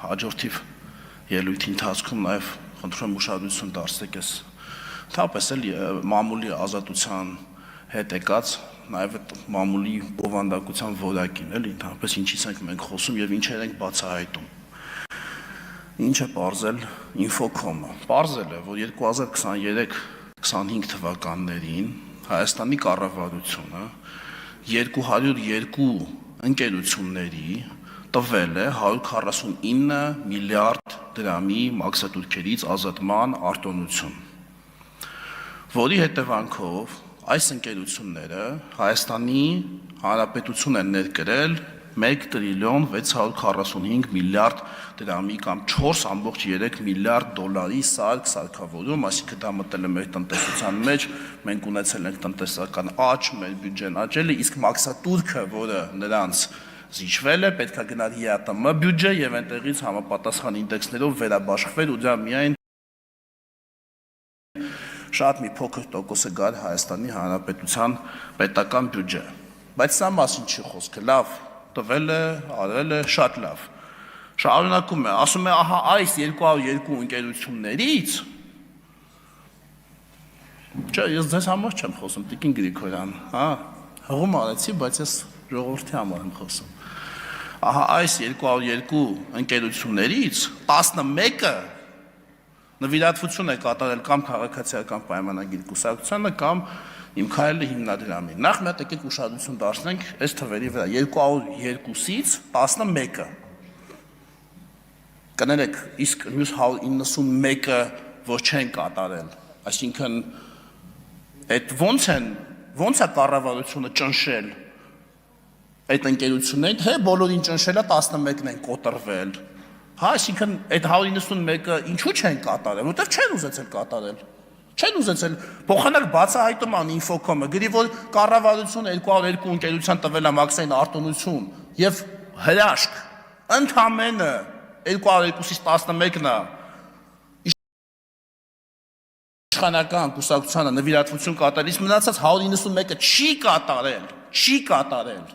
հաջորդիվ ելույթի ընթացքում նաև խնդրում եմ ուշադրություն դարձնեք այս թապես էլ մամուլի ազատության հետ եկած նաև այդ մամուլի բովանդակության որակին էլի ընդհանրապես ինչից ենք մենք խոսում եւ ինչեր ենք բացահայտում ինչ է պարզել Infocom-ը պարզել է որ 2023-25 թվականներին Հայաստանի կառավարությունը 202 ընկերությունների տվել է 149 միլիարդ դրամի մաքսատուրքերից ազատման արտոնություն, որի հետևանքով այս ընկերությունները Հայաստանի Հանրապետություն են ներկրել 1 տրիլիոն 645 միլիարդ դրամի կամ 4.3 միլիարդ դոլարի սարք սարքավորում, այսինքն դա մտել է մեր տնտեսության մեջ, մենք ունեցել ենք տնտեսական աճ, մեր բյուջեն աճել է, իսկ մաքսատուրքը, որը նրանց զիջվել է, պետք է գնալ ԵԱՏՄ բյուջե եւ այնտեղից համապատասխան ինդեքսներով վերաբաշխվել ու դա միայն շատ մի փոքր տոկոսը գար Հայաստանի Հանրապետության պետական բյուջե։ Բայց սա մասին չի խոսքը, լավ, տվել է, արել է, շատ լավ։ Շարունակում է, ասում է, ահա այս 202 ընկերություններից Չէ, ես ձեզ համար չեմ խոսում, Տիկին Գրիգորյան, հա, հղում արեցի, բայց ես ժողովրդի համար եմ խոսում։ Ահա այս 202 ընկերություններից 11-ը նվիրատվություն է կատարել կամ քաղաքացիական պայմանագիր կուսակցությանը կամ իմ քայլը հիմնադրամին։ Նախ մի հատ եկեք ուշադրություն դարձնենք այս թվերի վրա 202-ից 11-ը։ Կներեք, իսկ մյուս 191-ը որ չեն կատարել, այսինքն այդ ոնց է կառավարությունը ճնշել այդ ընկերություններին, թե բոլորին ճնշել է 11-ն են կոտրվել։ Հա, այսինքն այդ 191-ը ինչու չեն կատարել, որտեղ չեն ուզեցել կատարել։ Չեն ուզեցել, փոխանակ բացահայտում ան Infocom-ը, գրի որ կառավարությունը 202 ընկերության տվել է մաքսային արտոնություն եւ հրաշք ընդամենը 202-ից 11-ն է իշխանական կուսակցությանը նվիրատվություն կատարելիս մնացած 191-ը չի կատարել։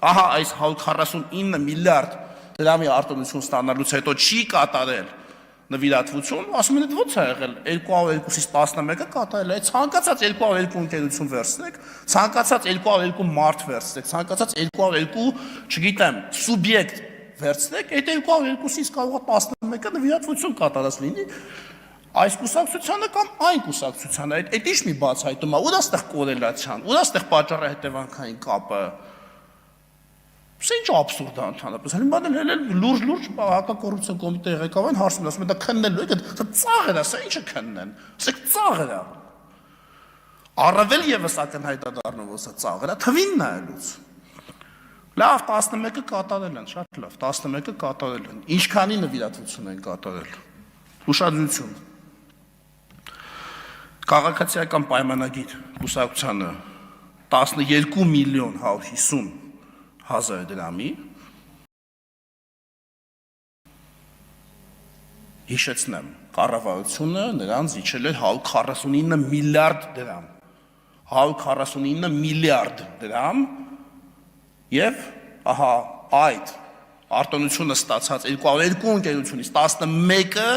Ահա այս 149 միլիարդ դրամի արտոնություն ստանալուց հետո չի կատարել նվիրատվություն, ասում են ո՞նց է եղել 202-ից 11-ը կատարել է, ցանկացած 202 ընկերություն վերցնեք, ցանկացած 202 մարդ վերցնեք, ցանկացած 202, չգիտեմ, սուբյեկտ վերցնեք, այդ 202-ից կարող է 11-ը նվիրատվություն կատարած լինի այս կուսակցությանը կամ այն կուսակցությանը, այդ ինչ մի բացահայտում է, ուր է ստեղ կորելացիան, ուր է ստեղ պատճառը հետևանքային կապը։ Սա ինչ աբսուրդ է ընդհանրապես, հենց լուրջ հակակոռուպցիոն կոմիտեի ղեկավարին հարցնում, ասում է դա քննելու եք, սա ծաղր է, սա ինչը քննեն, սա ծաղր է։ Առավել եւս ակնհայտ է դառնում, որ սա ծաղր է, թվին նայելուց։ Լավ, 11-ը կատարել են, շատ լավ, 11-ը կատարել են։ Ինչքանի նվիրատվություն են կատարել։ Ուշադրություն։ Քաղաքացիական պայմանագիր կուսակցությանը 12 միլիոն 150 հազար դրամի, հիշեցնեմ, կառավարությունը նրան զիջել է 149 միլիարդ դրամ, 149 միլիարդ դրամ և ահա այդ արտոնությունը ստացած 202 ընկերությունից 11-ը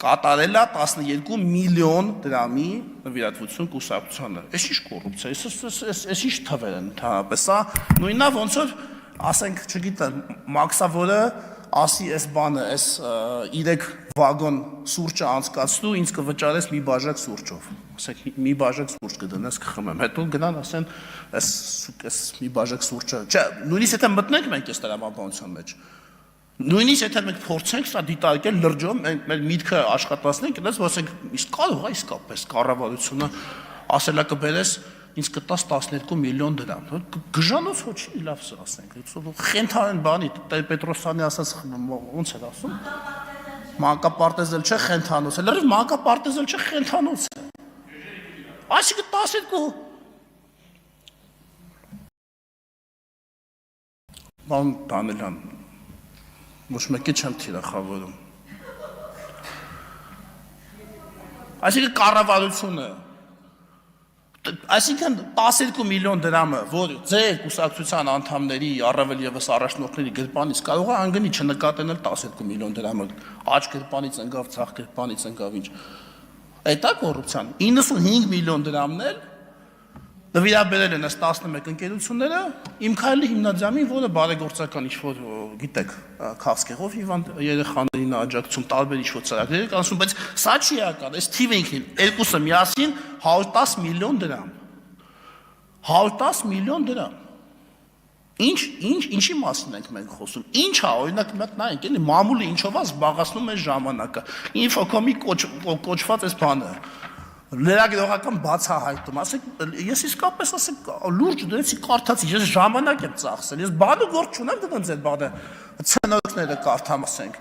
կատարել է 12 միլիոն դրամի նվիրատվություն կուսակցությանը։ Այս ինչ կոռուպցիա է, այս ինչ թվեր են ընդհանրապես, սա նույնն է ոնց որ ասենք, չգիտեմ, մաքսավորը ասի այս բանը, այս 3 վագոն սուրճը անցկացնու, ինձ կվճարես մի բաժակ սուրճով։ Ասենք մի բաժակ սուրճ կդնես կխմեմ, հետո գնան ասեն այս մի բաժակ սուրճը, չէ, նույնիսկ եթե մտնենք մենք այս տրամաբանության մեջ, նույնիսկ եթե մենք փորձենք սա դիտարկել լրջով, մեր միտքը աշխատացնենք, այնպես որ ասենք, իսկ կարող է իսկապես կառավարությունը ասելա կբերես, ինձ կտաս 12 միլիոն դրամ, գժանոց հո չի լավ սա ասենք, խենթարեն բանի, Պետրոսյանի ասած ոնց էր ասում, մանկապարտեզել չէ խենթանոց է, լրիվ մանկապարտեզել չէ խենթանոց է, այսինքն 12 բան Դանելյան, ոչ մեկի չեմ թիրախավորում։ Այսինքն կառավարությունը Այսինքն 12 միլիոն դրամը, որ ձեր կուսակցության անդամների առավել եւս առաջնորդների գրպանից կարող է անգնի չնկատել 12 միլիոն դրամը, աջ գրպանից ընկավ, ցախ գրպանից ընկավ ինչ։ Այդ է կոռուպցիան։ 95 միլիոն դրամն էլ նվիրաբերել են ըստ 11 ընկերությունները իմ քայլի հիմնադրամին, որը բարեգործական ինչ-որ, գիտեք, քաղցկեղով հիվանդ երեխաներին աջակցում, տարբեր ինչ-որ ծրագրեր են կանցնում, բայց սա չի ական, այս թիվը ինքնին, երկուսը միասին 110 միլիոն դրամ։ 110 միլիոն դրամ։ Ինչի մասին ենք մենք խոսում։ Ինչ է, օրինակ մի հատ նայենք, էլի մամուլը ինչով է զբաղացնում այս ժամանակը։ Ինֆոկոմի կոչված այս բանը։ Լրագրողական բացահայտում, ասեք, ես իսկապես ասեք լուրջ դրեցի կարդացի, ես ժամանակ եմ ծախսել, ես բանը գործ չունեմ դրանց այդ բանը ցնորքները կարդամ ասենք։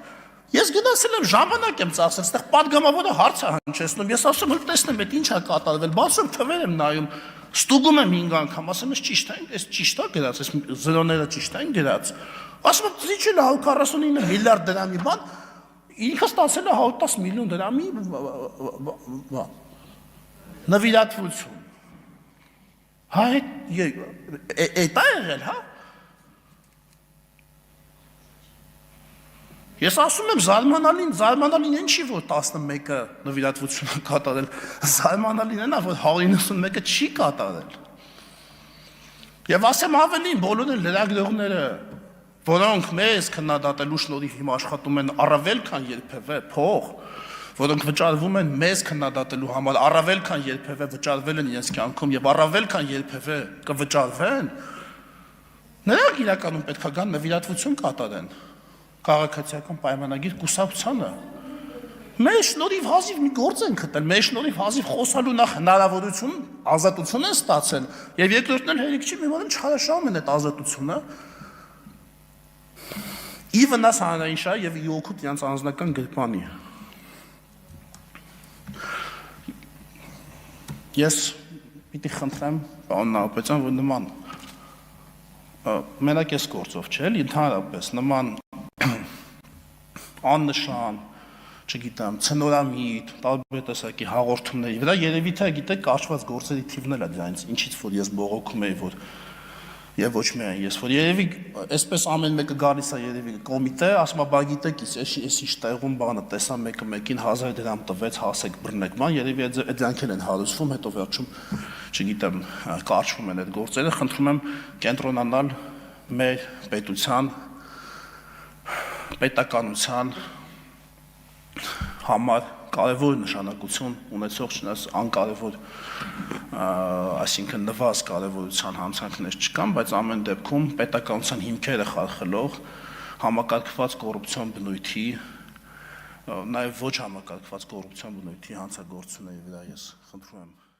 Ես գնացել եմ ժամանակ եմ ծախսել, այստեղ падգամավորը հարց է հնչեցնում, ես ասում եմ տեսնեմ այդ ինչ է կատարվել, բացում թվեր եմ նայում, ստուգում եմ 5 անգամ, ասում եմ ճիշտ է, այս ճիշտ է գրած, այս զրոները ճիշտ են գրած։ Ասում եմ զիջել 149 միլիարդ դրամի բան, ինքը ստացել է 110 միլիոն դրամի բան։ Նվիրատվություն։ Հա, այդ է եղել, հա։ Ես ասում եմ զարմանալին ինչի որ 11-ը նվիրատվություն է կատարել, զարմանալին են, որ 191-ը չի կատարել։ Եվ ասեմ ավելին, բոլոր են լրագրողները, որոնք մեզ քննադատելու շնորհիվ հիմա աշխատում են առավել քան երբևէ փող, որոնք վճարվում են մեզ քննադատելու համար, առավել քան երբևէ վճարվել են իրենց կյանքում եւ առավել քան երբևէ կվճարվեն, նրանք իրականում պետք է գան նվիրատվություն կատարեն քաղաքացիական պայմանագիր կուսակցությանը։ Մեր շնորհիվ հազիվ մի գործ են գտել, մեր շնորհիվ հազիվ խոսալու նախ հնարավորություն, ազատություն են ստացել եւ երկրորդն էլ հերիք չի, մի բան չհաշվում են այդ ազատությունը։ Ի վնաս հանրային շահ եւ ի օգուտ իրենց անձնական գրպանի։ Ես պիտի խնդրեմ պարոն Նահապետյան, որ նման մենակ այս գործով չէ, ընդհանրապես նման աննշան, չգիտեմ, ցնորամիտ, տարբեր տեսակի հաղորդումների վրա երևի թե գիտեք կարճված գործերի թիվն էլ է դրանից, ինչից որ ես բողոքում եի, որ եւ ոչ միայն ես, որ երևի այսպես ամեն մեկը գալիս է երևի կոմիտե, ասում է բա գիտեք, էս ինչ տեղում բանը տեսա մեկը մեկին 1000 դրամ տվեց, հասեք բռնեք, ման երևի դրանք են հարուսվում, հետո վերջում, չգիտեմ, կարճվում են այդ գործերը, խնդրում եմ կենտրոնանալ մեր պետության, պետականության համար կարևոր նշանակություն ունեցող չնայած անկարևոր, այսինքն նվազ կարևորության հանցանքներ չկան, բայց ամեն դեպքում պետականության հիմքերը խարխլող համակարգված կոռուպցիոն բնույթի, նաև ոչ համակարգված կոռուպցիոն բնույթի հանցագործությունների վրա ես խնդրում եմ